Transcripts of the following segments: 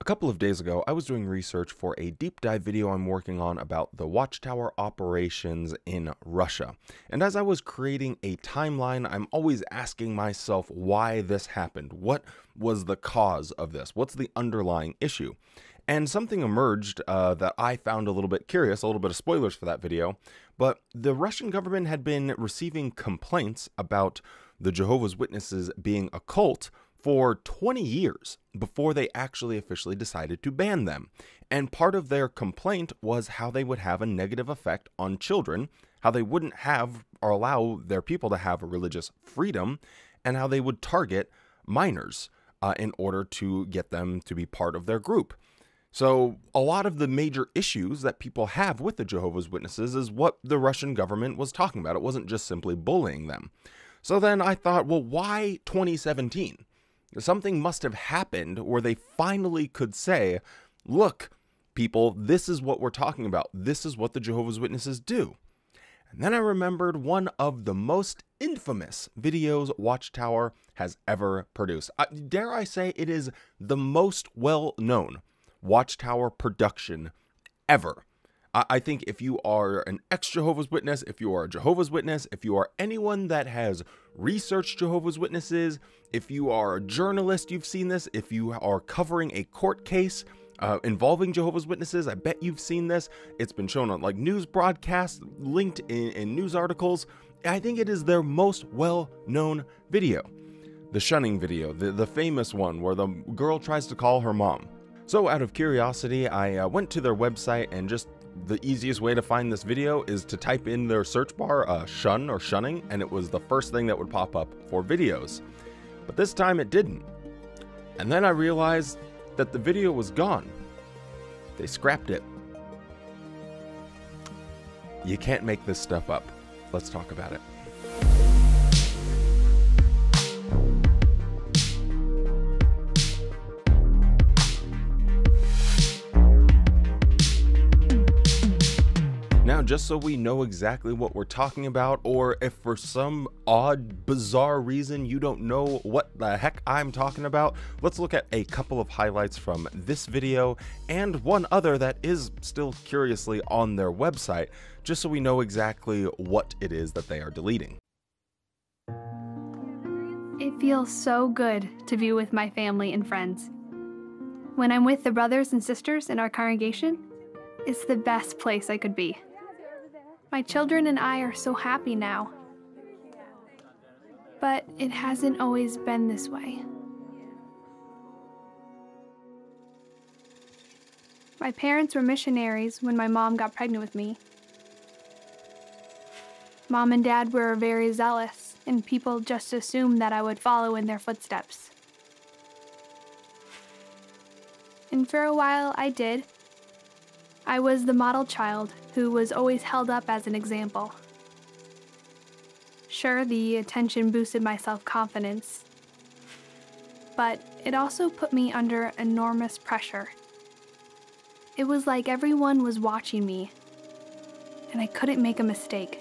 A couple of days ago, I was doing research for a deep dive video I'm working on about the Watchtower operations in Russia. And as I was creating a timeline, I'm always asking myself why this happened. What was the cause of this? What's the underlying issue? And something emerged that I found a little bit curious, a little bit of spoilers for that video, but the Russian government had been receiving complaints about the Jehovah's Witnesses being a cult for 20 years before they actually officially decided to ban them. And part of their complaint was how they would have a negative effect on children, how they wouldn't have or allow their people to have religious freedom, and how they would target minors in order to get them to be part of their group. So a lot of the major issues that people have with the Jehovah's Witnesses is what the Russian government was talking about. It wasn't just simply bullying them. So then I thought, well, why 2017? Something must have happened where they finally could say, look, people, this is what we're talking about. This is what the Jehovah's Witnesses do. And then I remembered one of the most infamous videos Watchtower has ever produced. Dare I say it is the most well-known Watchtower production ever. I think if you are an ex-Jehovah's Witness, if you are a Jehovah's Witness, if you are anyone that has researched Jehovah's Witnesses, if you are a journalist, you've seen this, if you are covering a court case involving Jehovah's Witnesses, I bet you've seen this. It's been shown on like news broadcasts, linked in news articles. I think it is their most well-known video. The Shunning video, the famous one where the girl tries to call her mom. So out of curiosity, I went to their website, and just the easiest way to find this video is to type in their search bar, shun or shunning, and it was the first thing that would pop up for videos. But this time it didn't. And then I realized that the video was gone. They scrapped it. You can't make this stuff up. Let's talk about it. Now, just so we know exactly what we're talking about, or if for some odd, bizarre reason you don't know what the heck I'm talking about, let's look at a couple of highlights from this video and one other that is still curiously on their website, just so we know exactly what it is that they are deleting. It feels so good to be with my family and friends. When I'm with the brothers and sisters in our congregation, it's the best place I could be. My children and I are so happy now. But it hasn't always been this way. My parents were missionaries when my mom got pregnant with me. Mom and Dad were very zealous, and people just assumed that I would follow in their footsteps. And for a while, I did. I was the model child who was always held up as an example. Sure, the attention boosted my self-confidence, but it also put me under enormous pressure. It was like everyone was watching me, and I couldn't make a mistake.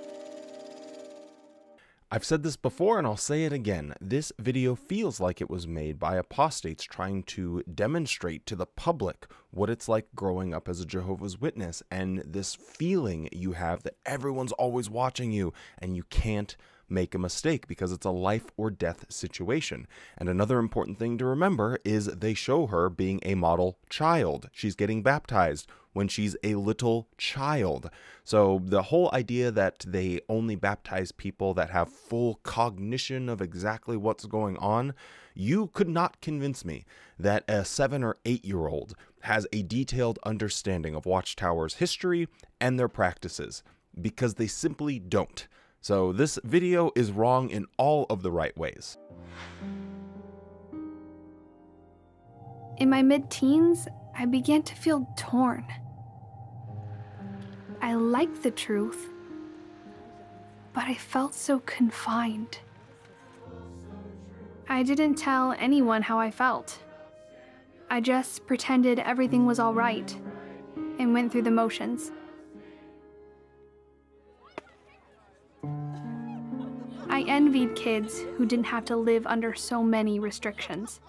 I've said this before and I'll say it again. This video feels like it was made by apostates trying to demonstrate to the public what it's like growing up as a Jehovah's Witness, and this feeling you have that everyone's always watching you and you can't make a mistake because it's a life or death situation. And another important thing to remember is they show her being a model child. She's getting baptized when she's a little child. So the whole idea that they only baptize people that have full cognition of exactly what's going on, you could not convince me that a 7 or 8-year-old has a detailed understanding of Watchtower's history and their practices, because they simply don't. So this video is wrong in all of the right ways. In my mid-teens, I began to feel torn. I liked the truth, but I felt so confined. I didn't tell anyone how I felt. I just pretended everything was all right and went through the motions. I envied kids who didn't have to live under so many restrictions.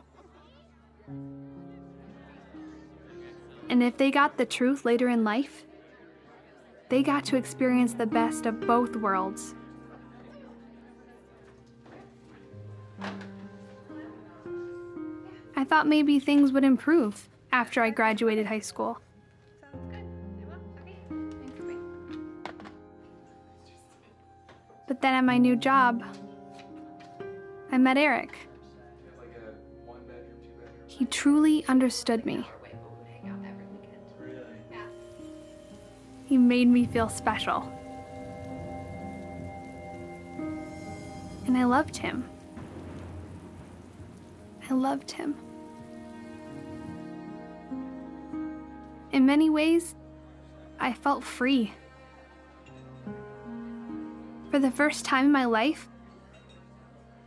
And if they got the truth later in life, they got to experience the best of both worlds. I thought maybe things would improve after I graduated high school. But then at my new job, I met Eric. He truly understood me. He made me feel special. And I loved him. I loved him. In many ways, I felt free. For the first time in my life,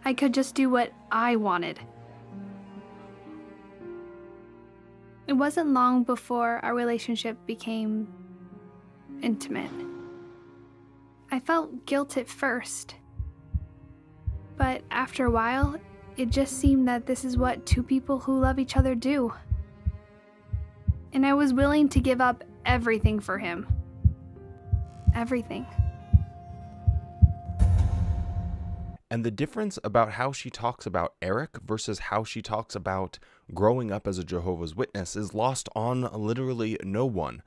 I could just do what I wanted. It wasn't long before our relationship became intimate. I felt guilt at first, but after a while, it just seemed that this is what two people who love each other do. And I was willing to give up everything for him. Everything. And the difference about how she talks about Eric versus how she talks about growing up as a Jehovah's Witness is lost on literally no one.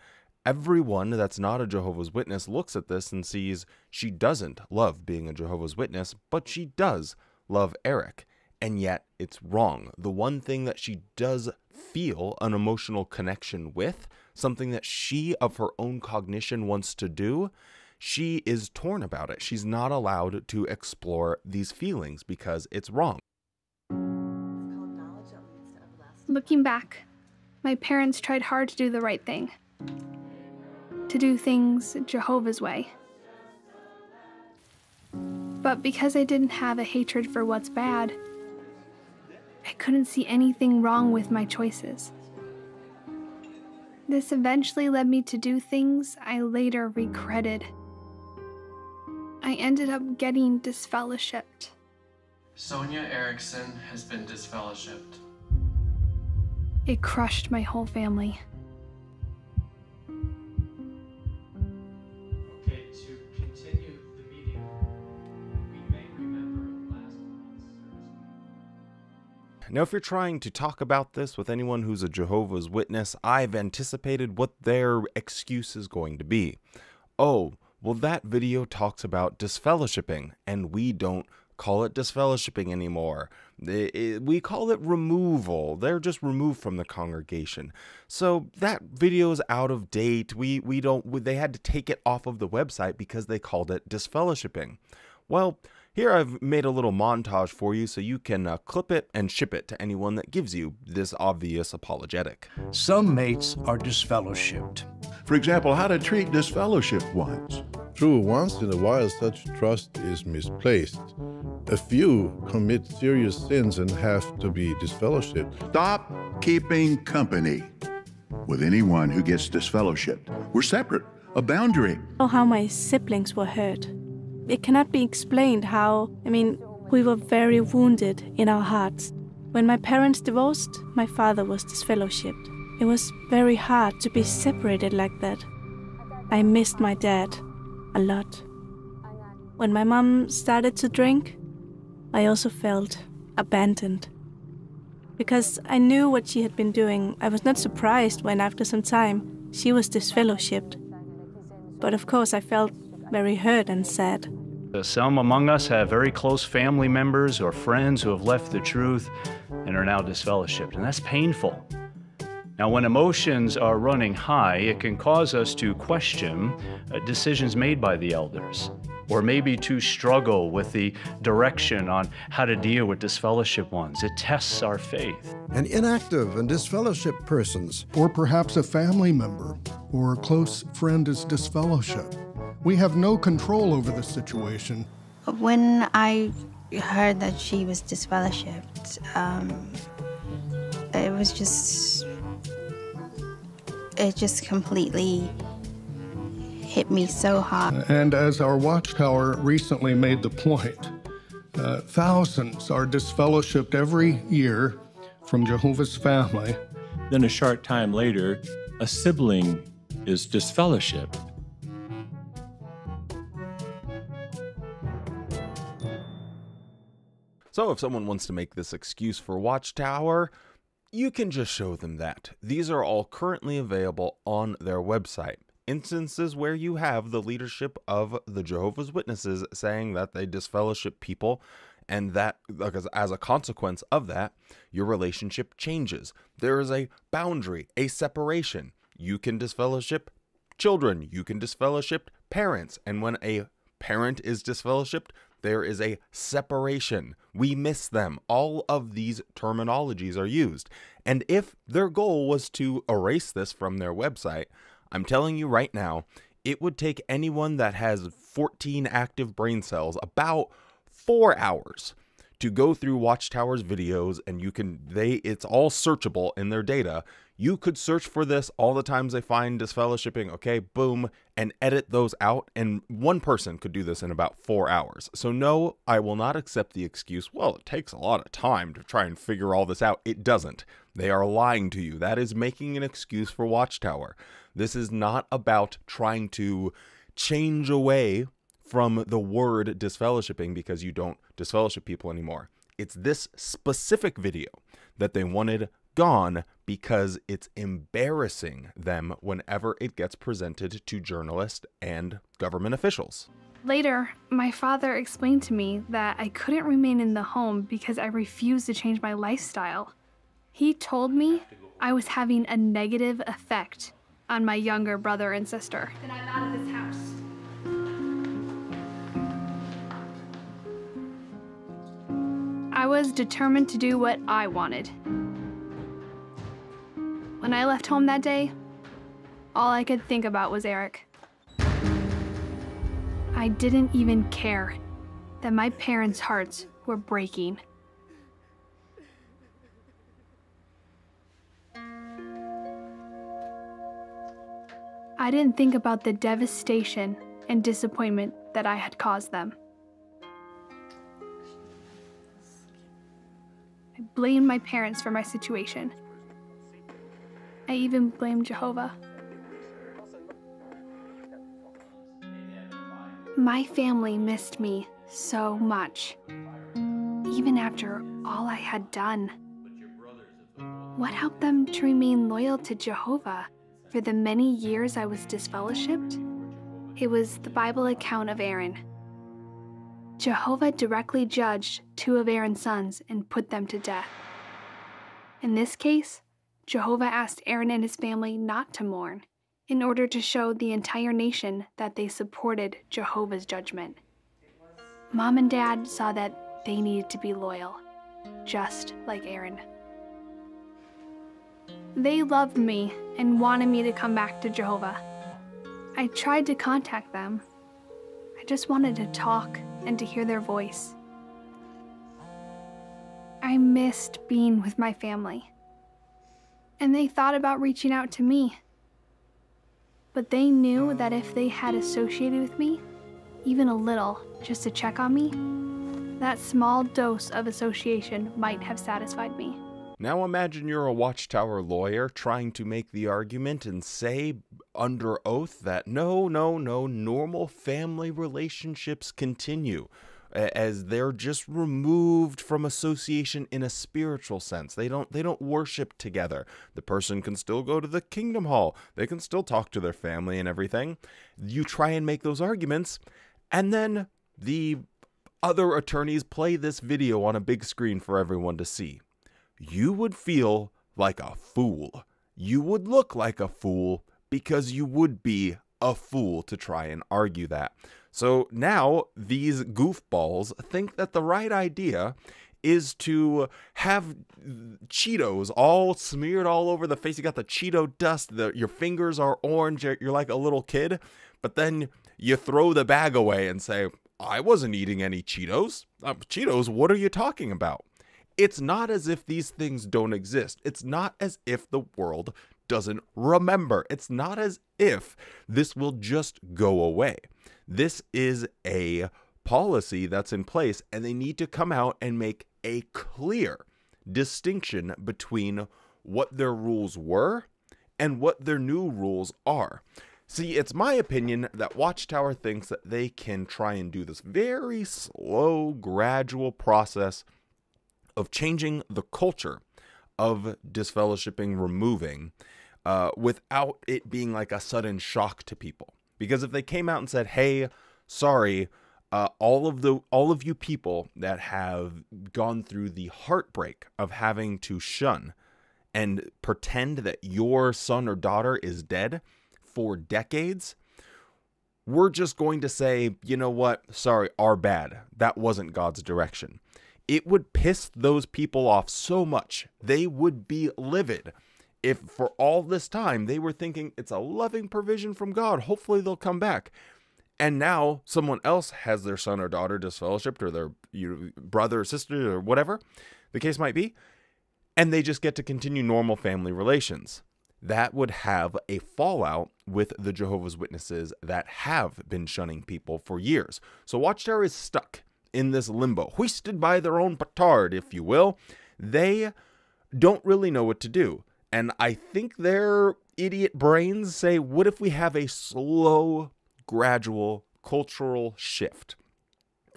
Everyone that's not a Jehovah's Witness looks at this and sees she doesn't love being a Jehovah's Witness, but she does love Eric. And yet it's wrong. The one thing that she does feel an emotional connection with, something that she of her own cognition wants to do, she is torn about it. She's not allowed to explore these feelings because it's wrong. Looking back, my parents tried hard to do the right thing. To do things Jehovah's way. But because I didn't have a hatred for what's bad, I couldn't see anything wrong with my choices. This eventually led me to do things I later regretted. I ended up getting disfellowshipped. Sonia Erickson has been disfellowshipped. It crushed my whole family. Okay, to continue the meeting, we may remember last month's service. Now, if you're trying to talk about this with anyone who's a Jehovah's Witness, I've anticipated what their excuse is going to be. Oh, well, that video talks about disfellowshipping, and we don't call it disfellowshipping anymore. We call it removal. They're just removed from the congregation. So that video is out of date. They had to take it off of the website because they called it disfellowshipping. Well, here I've made a little montage for you so you can clip it and ship it to anyone that gives you this obvious apologetic. Some mates are disfellowshipped. For example, how to treat disfellowshipped ones. True, once in a while such trust is misplaced. A few commit serious sins and have to be disfellowshipped. Stop keeping company with anyone who gets disfellowshipped. We're separate, a boundary. Oh, how my siblings were hurt. It cannot be explained how, we were very wounded in our hearts. When my parents divorced, my father was disfellowshipped. It was very hard to be separated like that. I missed my dad a lot. When my mom started to drink, I also felt abandoned. Because I knew what she had been doing, I was not surprised when after some time she was disfellowshipped. But of course I felt very hurt and sad. Some among us have very close family members or friends who have left the truth and are now disfellowshipped, and that's painful. Now, when emotions are running high, it can cause us to question decisions made by the elders, or maybe to struggle with the direction on how to deal with disfellowshipped ones. It tests our faith. And inactive and disfellowshipped persons, or perhaps a family member or a close friend is disfellowshipped. We have no control over the situation. When I heard that she was disfellowshipped, it just completely hit me so hard. And as our Watchtower recently made the point, thousands are disfellowshipped every year from Jehovah's family. Then a short time later, a sibling is disfellowshipped. So if someone wants to make this excuse for Watchtower, you can just show them that. These are all currently available on their website. Instances where you have the leadership of the Jehovah's Witnesses saying that they disfellowship people, and that, because as a consequence of that, your relationship changes. There is a boundary, a separation. You can disfellowship children, you can disfellowship parents, and when a parent is disfellowshipped, there is a separation. We miss them. All of these terminologies are used. And if their goal was to erase this from their website, I'm telling you right now, it would take anyone that has 14 active brain cells about 4 hours to go through Watchtower's videos, and it's all searchable in their data. You could search for this, all the times they find disfellowshipping, okay, boom, and edit those out, and one person could do this in about 4 hours. So no, I will not accept the excuse, well, it takes a lot of time to try and figure all this out. It doesn't. They are lying to you. That is making an excuse for Watchtower. This is not about trying to change away from the word disfellowshipping because you don't disfellowship people anymore. It's this specific video that they wanted gone because it's embarrassing them whenever it gets presented to journalists and government officials. Later, my father explained to me that I couldn't remain in the home because I refused to change my lifestyle. He told me I was having a negative effect on my younger brother and sister. Then I'm out of this house. I was determined to do what I wanted. When I left home that day, all I could think about was Eric. I didn't even care that my parents' hearts were breaking. I didn't think about the devastation and disappointment that I had caused them. I blamed my parents for my situation. I even blamed Jehovah. My family missed me so much, even after all I had done. What helped them to remain loyal to Jehovah for the many years I was disfellowshipped? It was the Bible account of Aaron. Jehovah directly judged 2 of Aaron's sons and put them to death. In this case, Jehovah asked Aaron and his family not to mourn, in order to show the entire nation that they supported Jehovah's judgment. Mom and Dad saw that they needed to be loyal, just like Aaron. They loved me and wanted me to come back to Jehovah. I tried to contact them. I just wanted to talk and to hear their voice. I missed being with my family. And they thought about reaching out to me. But they knew that if they had associated with me, even a little, just to check on me, that small dose of association might have satisfied me. Now imagine you're a Watchtower lawyer trying to make the argument and say under oath that no, normal family relationships continue, as they're just removed from association in a spiritual sense. They don't worship together. The person can still go to the Kingdom Hall. They can still talk to their family and everything. You try and make those arguments, and then the other attorneys play this video on a big screen for everyone to see. You would feel like a fool. You would look like a fool because you would be a fool to try and argue that. So now these goofballs think that the right idea is to have Cheetos all smeared all over the face. You got the Cheeto dust, your fingers are orange, you're like a little kid, but then you throw the bag away and say, I wasn't eating any Cheetos. Cheetos, what are you talking about? It's not as if these things don't exist. It's not as if the world doesn't remember. It's not as if this will just go away. This is a policy that's in place, and they need to come out and make a clear distinction between what their rules were and what their new rules are. See, it's my opinion that Watchtower thinks that they can try and do this very slow, gradual process of changing the culture of disfellowshipping, removing, without it being like a sudden shock to people. Because if they came out and said, hey, sorry, all of you people that have gone through the heartbreak of having to shun and pretend that your son or daughter is dead for decades, we're just going to say, you know what, sorry, our bad. That wasn't God's direction. It would piss those people off so much. They would be livid if for all this time they were thinking it's a loving provision from God. Hopefully they'll come back. And now someone else has their son or daughter disfellowshipped, or their brother or sister or whatever the case might be, and they just get to continue normal family relations. That would have a fallout with the Jehovah's Witnesses that have been shunning people for years. So Watchtower is stuck in this limbo, hoisted by their own petard, if you will. They don't really know what to do. And I think their idiot brains say, what if we have a slow, gradual cultural shift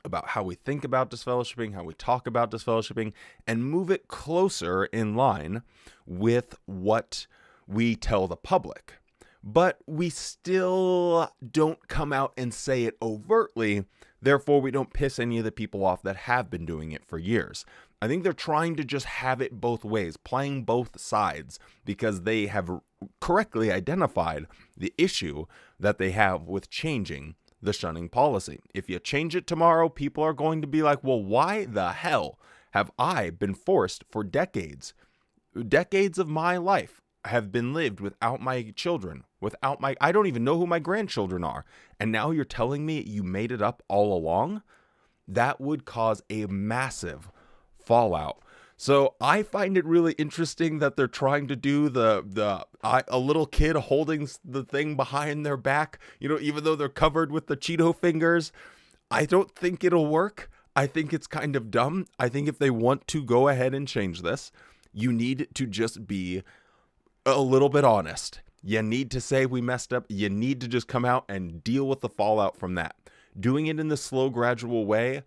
about how we think about disfellowshipping, how we talk about disfellowshipping, and move it closer in line with what we tell the public. But we still don't come out and say it overtly, therefore we don't piss any of the people off that have been doing it for years. I think they're trying to just have it both ways, playing both sides, because they have correctly identified the issue that they have with changing the shunning policy. If you change it tomorrow, people are going to be like, well, why the hell have I been forced for decades of my life have been lived without my children, I don't even know who my grandchildren are. And now you're telling me you made it up all along? That would cause a massive fallout. So I find it really interesting that they're trying to do a little kid holding the thing behind their back, even though they're covered with the Cheeto fingers. I don't think it'll work. I think it's kind of dumb. I think if they want to go ahead and change this, you need to just be a little bit honest. You need to say we messed up. You need to just come out and deal with the fallout from that. Doing it in this slow, gradual way,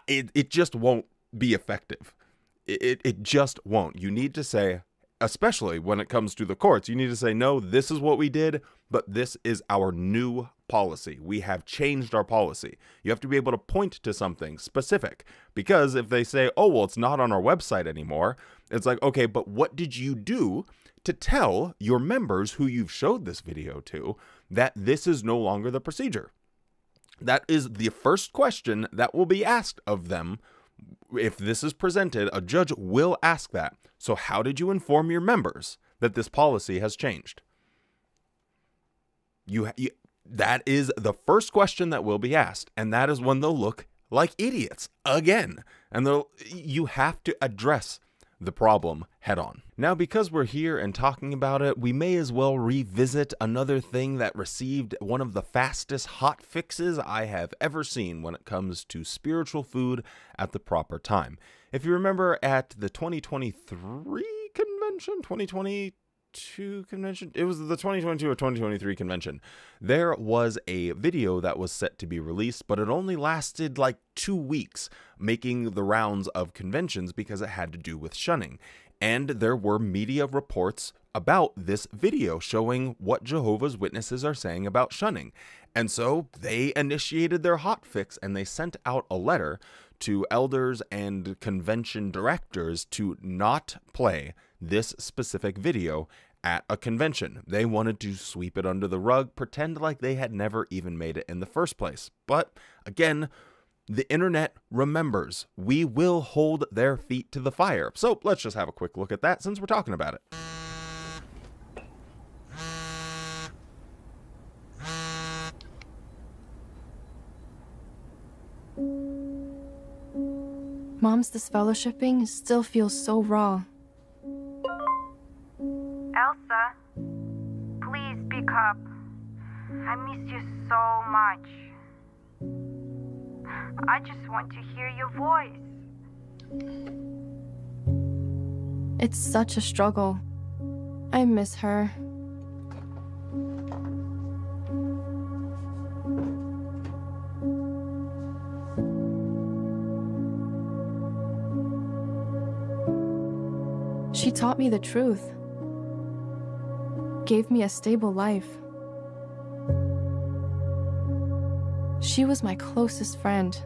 it just won't be effective. It just won't. You need to say, especially when it comes to the courts, you need to say, no, this is what we did, but this is our new policy. We have changed our policy. You have to be able to point to something specific, because if they say, oh, well, it's not on our website anymore, it's like, okay, but what did you do to tell your members who you've showed this video to that this is no longer the procedure? That is the first question that will be asked of them. If this is presented, a judge will ask that. So how did you inform your members that this policy has changed? That is the first question that will be asked, and that is when they'll look like idiots again. And you have to address the problem head on. Now, because we're here and talking about it, we may as well revisit another thing that received one of the fastest hot fixes I have ever seen when it comes to spiritual food at the proper time. If you remember at the 2023 convention, 2022 convention, it was the 2022 or 2023 convention, there was a video that was set to be released, but it only lasted like 2 weeks, making the rounds of conventions because it had to do with shunning. And there were media reports about this video showing what Jehovah's Witnesses are saying about shunning. And so they initiated their hot fix, and they sent out a letter to elders and convention directors to not play this specific video at a convention. They wanted to sweep it under the rug, pretend like they had never even made it in the first place. But again, the internet remembers. We will hold their feet to the fire. So let's just have a quick look at that since we're talking about it. Mom's disfellowshipping still feels so raw. Elsa, please speak up. I miss you so much. I just want to hear your voice. It's such a struggle. I miss her. She taught me the truth, gave me a stable life. She was my closest friend.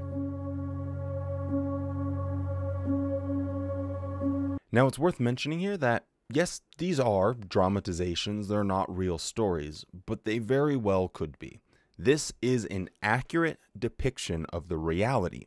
Now, it's worth mentioning here that, yes, these are dramatizations, they're not real stories, but they very well could be. This is an accurate depiction of the reality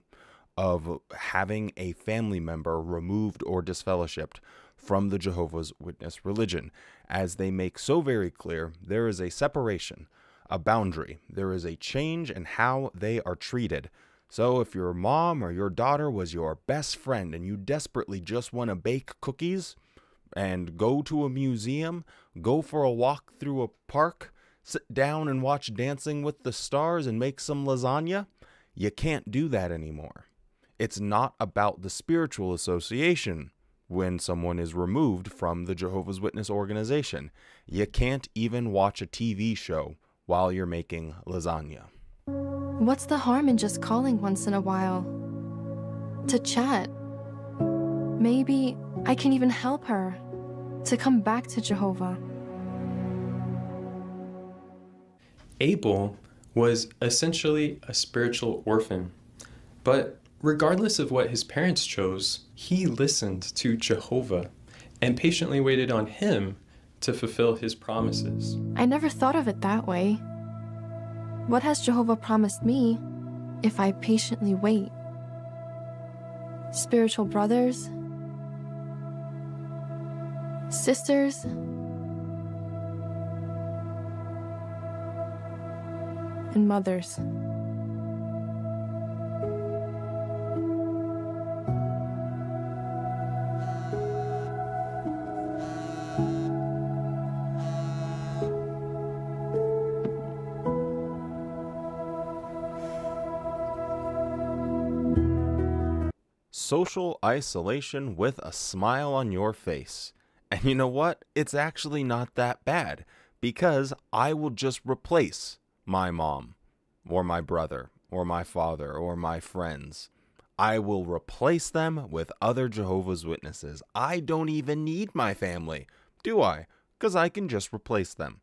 of having a family member removed or disfellowshipped from the Jehovah's Witness religion. As they make so very clear, there is a separation, a boundary. There is a change in how they are treated. So if your mom or your daughter was your best friend and you desperately just want to bake cookies and go to a museum, go for a walk through a park, sit down and watch Dancing with the Stars and make some lasagna, you can't do that anymore. It's not about the spiritual association when someone is removed from the Jehovah's Witness organization. You can't even watch a TV show while you're making lasagna. What's the harm in just calling once in a while? To chat. Maybe I can even help her to come back to Jehovah. Abel was essentially a spiritual orphan, but regardless of what his parents chose, he listened to Jehovah and patiently waited on him to fulfill his promises. I never thought of it that way. What has Jehovah promised me if I patiently wait? Spiritual brothers? Sisters? And mothers. Social isolation with a smile on your face. And you know what? It's actually not that bad, because I will just replace my mom or my brother or my father or my friends. I will replace them with other Jehovah's Witnesses. I don't even need my family, do I? Because I can just replace them.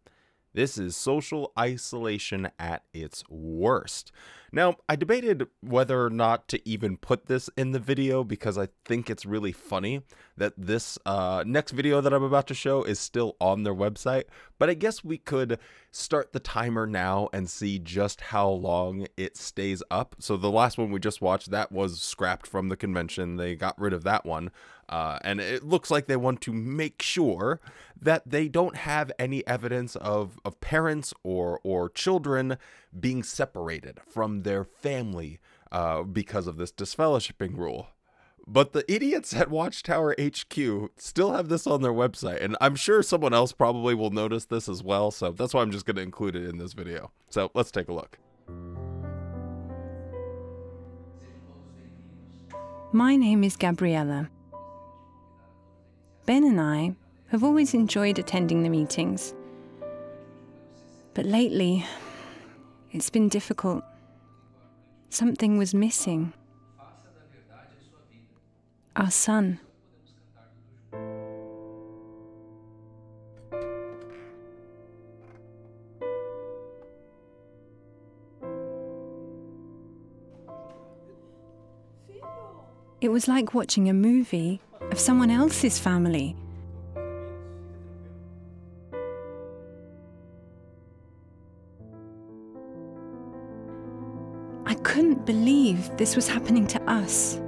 This is social isolation at its worst. Now, I debated whether or not to even put this in the video because I think it's really funny that this next video that I'm about to show is still on their website. But I guess we could start the timer now and see just how long it stays up. So the last one we just watched, that was scrapped from the convention. They got rid of that one. And it looks like they want to make sure that they don't have any evidence of parents or children being separated from their family because of this disfellowshipping rule. But the idiots at Watchtower HQ still have this on their website, and I'm sure someone else probably will notice this as well, so that's why I'm just going to include it in this video. So let's take a look. My name is Gabriella. Ben and I have always enjoyed attending the meetings. But lately, it's been difficult. Something was missing. Our son. It was like watching a movie of someone else's family. I couldn't believe this was happening to us.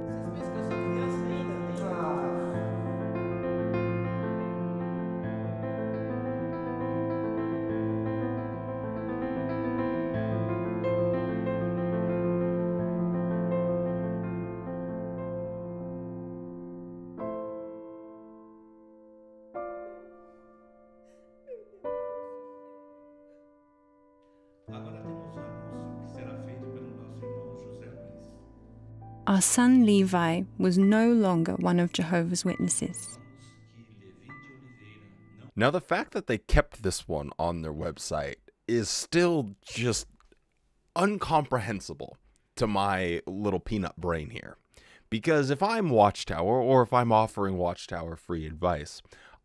Our son Levi was no longer one of Jehovah's Witnesses. Now, the fact that they kept this one on their website is still just incomprehensible to my little peanut brain here. Because if I'm Watchtower, or if I'm offering Watchtower free advice,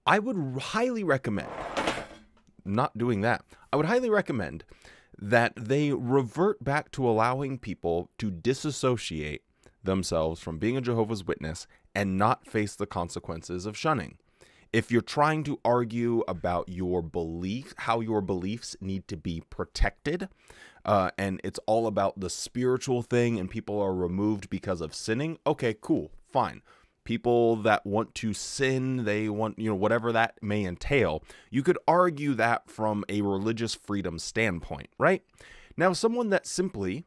I would highly recommend not doing that. I would highly recommend that they revert back to allowing people to disassociate themselves from being a Jehovah's Witness and not face the consequences of shunning. If you're trying to argue about your belief, how your beliefs need to be protected, and it's all about the spiritual thing and people are removed because of sinning, okay, cool, fine. People that want to sin, they want, whatever that may entail, you could argue that from a religious freedom standpoint, right? Now, someone that simply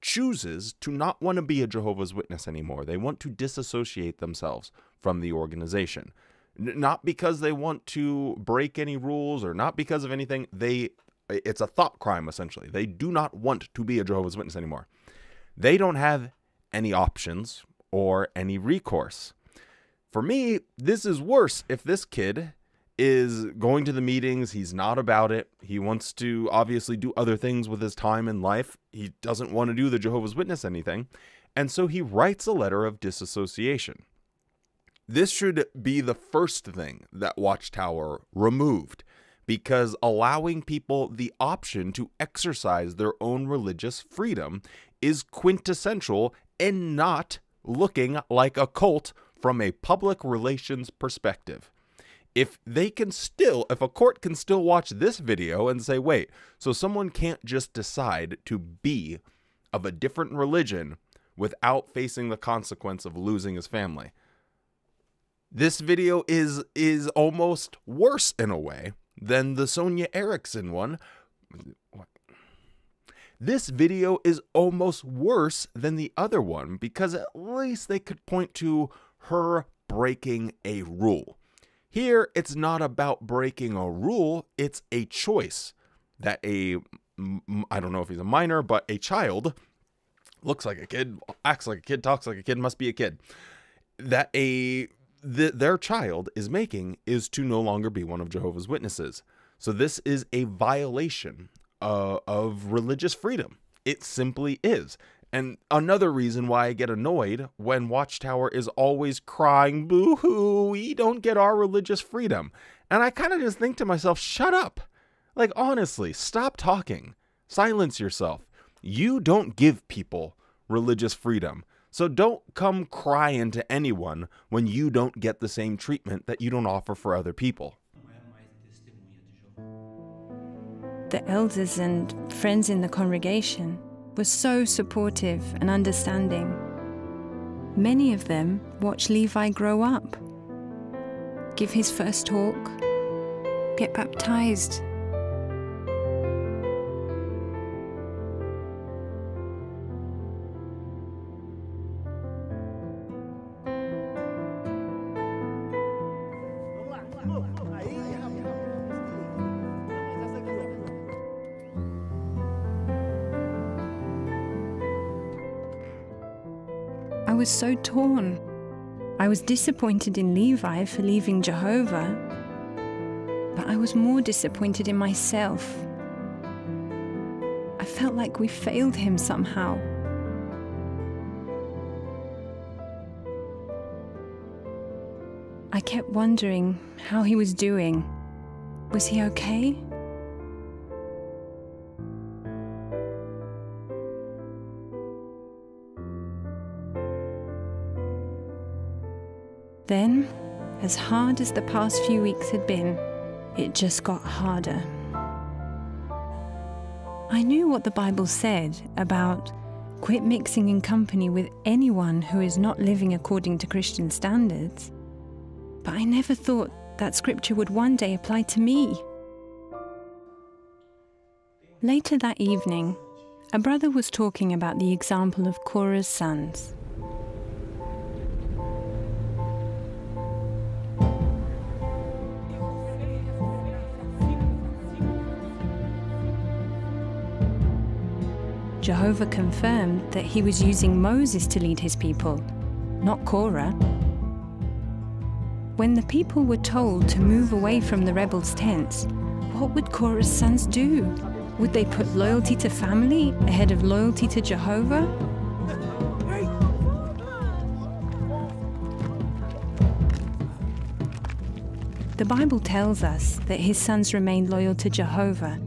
chooses to not want to be a Jehovah's Witness anymore, they want to disassociate themselves from the organization. Not because they want to break any rules or not because of anything. It's a thought crime, essentially. They do not want to be a Jehovah's Witness anymore. They don't have any options or any recourse. For me, this is worse. If this kid is going to the meetings, he's not about it. He wants to obviously do other things with his time in life. He doesn't want to do the Jehovah's Witness anything. And so he writes a letter of disassociation. This should be the first thing that Watchtower removed, because allowing people the option to exercise their own religious freedom is quintessential and not looking like a cult from a public relations perspective. If a court can still watch this video and say, wait, so someone can't just decide to be of a different religion without facing the consequence of losing his family. This video is almost worse in a way than the Sonia Erickson one. This video is almost worse than the other one because at least they could point to her breaking a rule. Here, it's not about breaking a rule, it's a choice that I don't know if he's a minor, but a child, looks like a kid, acts like a kid, talks like a kid, must be a kid, that their child is making is to no longer be one of Jehovah's Witnesses. So this is a violation of religious freedom. It simply is. And another reason why I get annoyed when Watchtower is always crying, boo-hoo, we don't get our religious freedom. And I kind of just think to myself, shut up. Like, honestly, stop talking. Silence yourself. You don't give people religious freedom. So don't come crying to anyone when you don't get the same treatment that you don't offer for other people. The elders and friends in the congregation were so supportive and understanding. Many of them watched Levi grow up, give his first talk, get baptized. I was so torn. I was disappointed in Levi for leaving Jehovah, but I was more disappointed in myself. I felt like we failed him somehow. I kept wondering how he was doing. Was he okay? Then, as hard as the past few weeks had been, it just got harder. I knew what the Bible said about quit mixing in company with anyone who is not living according to Christian standards, but I never thought that scripture would one day apply to me. Later that evening, a brother was talking about the example of Korah's sons. Jehovah confirmed that he was using Moses to lead his people, not Korah. When the people were told to move away from the rebels' tents, what would Korah's sons do? Would they put loyalty to family ahead of loyalty to Jehovah? The Bible tells us that his sons remained loyal to Jehovah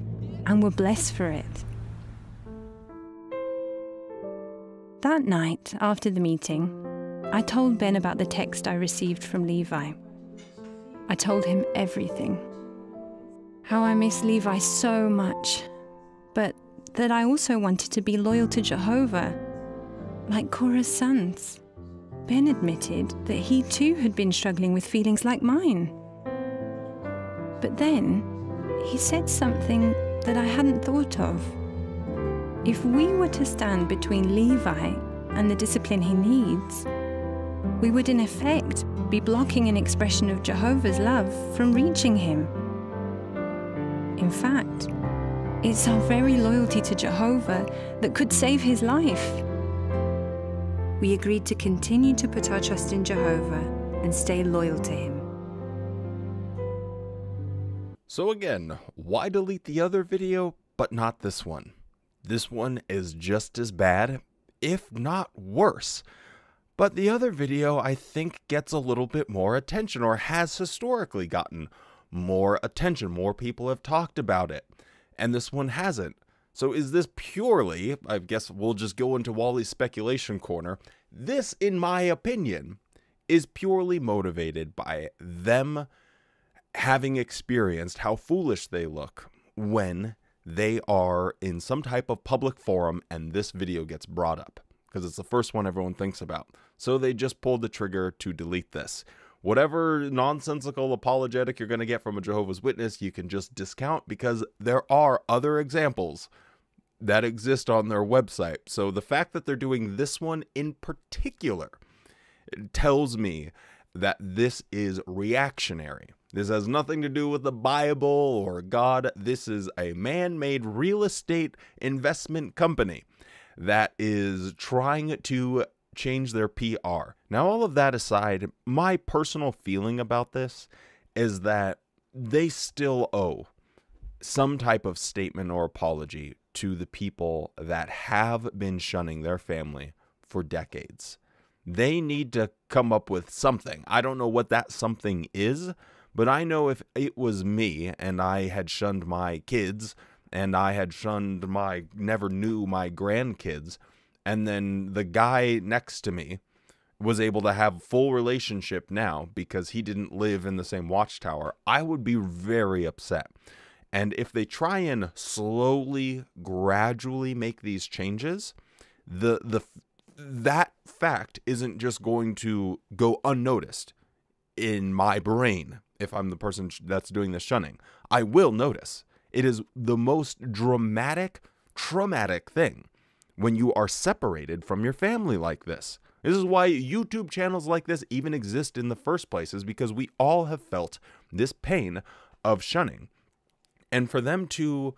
and were blessed for it. That night, after the meeting, I told Ben about the text I received from Levi. I told him everything. How I miss Levi so much, but that I also wanted to be loyal to Jehovah, like Korah's sons. Ben admitted that he too had been struggling with feelings like mine. But then, he said something that I hadn't thought of. If we were to stand between Levi and the discipline he needs, we would in effect be blocking an expression of Jehovah's love from reaching him. In fact, it's our very loyalty to Jehovah that could save his life. We agreed to continue to put our trust in Jehovah and stay loyal to him. So again, why delete the other video, but not this one? This one is just as bad, if not worse. But the other video, I think, gets a little bit more attention, or has historically gotten more attention. More people have talked about it, and this one hasn't. So is this purely, I guess we'll just go into Wally's speculation corner, this, in my opinion, is purely motivated by them having experienced how foolish they look when they are in some type of public forum and this video gets brought up, because it's the first one everyone thinks about. So they just pulled the trigger to delete this. Whatever nonsensical apologetic you're going to get from a Jehovah's Witness, you can just discount, because there are other examples that exist on their website. So the fact that they're doing this one in particular, it tells me that this is reactionary. This has nothing to do with the Bible or God. This is a man-made real estate investment company that is trying to change their PR. Now, all of that aside, my personal feeling about this is that they still owe some type of statement or apology to the people that have been shunning their family for decades. They need to come up with something. I don't know what that something is, but I know if it was me and I had shunned my kids and I had shunned never knew my grandkids, and then the guy next to me was able to have full relationship now because he didn't live in the same Watchtower, I would be very upset. And if they try and slowly, gradually make these changes, that fact isn't just going to go unnoticed in my brain. If I'm the person that's doing the shunning, I will notice. It is the most dramatic, traumatic thing when you are separated from your family like this. This is why YouTube channels like this even exist in the first place, is because we all have felt this pain of shunning. And for them to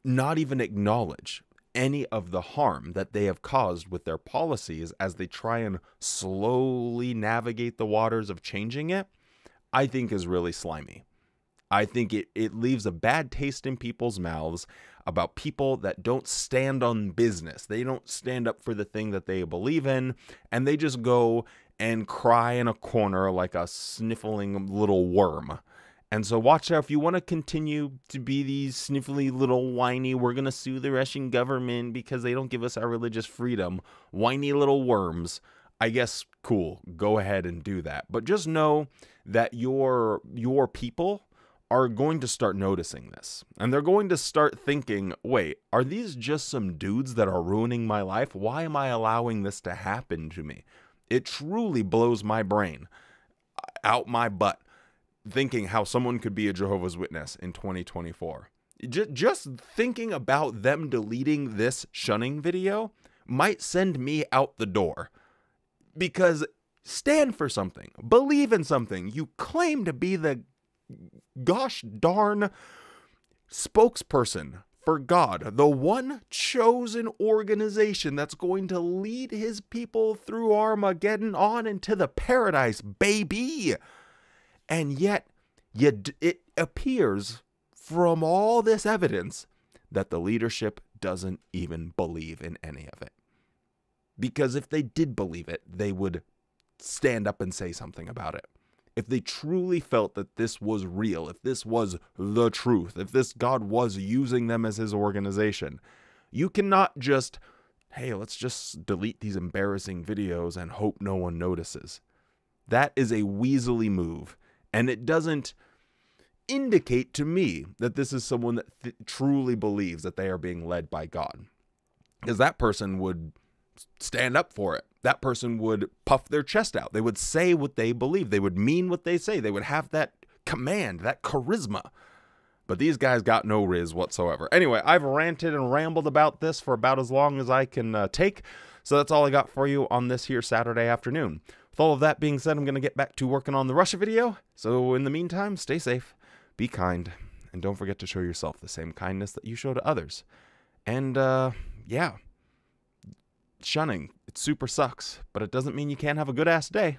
not even acknowledge any of the harm that they have caused with their policies as they try and slowly navigate the waters of changing it, I think is really slimy. I think it leaves a bad taste in people's mouths about people that don't stand on business. They don't stand up for the thing that they believe in, and they just go and cry in a corner like a sniffling little worm. And so watch out, if you want to continue to be these sniffly little whiny, we're going to sue the Russian government because they don't give us our religious freedom, whiny little worms, I guess, cool, go ahead and do that. But just know that your people are going to start noticing this. And they're going to start thinking, wait, are these just some dudes that are ruining my life? Why am I allowing this to happen to me? It truly blows my brain out my butt, thinking how someone could be a Jehovah's Witness in 2024. Just thinking about them deleting this shunning video might send me out the door. Because stand for something. Believe in something. You claim to be the gosh darn spokesperson for God, the one chosen organization that's going to lead his people through Armageddon on into the paradise, baby. And yet, it appears from all this evidence that the leadership doesn't even believe in any of it. Because if they did believe it, they would stand up and say something about it. If they truly felt that this was real, if this was the truth, if this God was using them as his organization, you cannot just, hey, let's just delete these embarrassing videos and hope no one notices. That is a weaselly move, and it doesn't indicate to me that this is someone that truly believes that they are being led by God. Because that person would stand up for it. That person would puff their chest out. They would say what they believe. They would mean what they say. They would have that command, that charisma. But these guys got no riz whatsoever. Anyway, I've ranted and rambled about this for about as long as I can take. So that's all I got for you on this here Saturday afternoon. With all of that being said, I'm going to get back to working on the Russia video. So in the meantime, stay safe, be kind, and don't forget to show yourself the same kindness that you show to others. And yeah, shunning, it super sucks, but it doesn't mean you can't have a good ass day.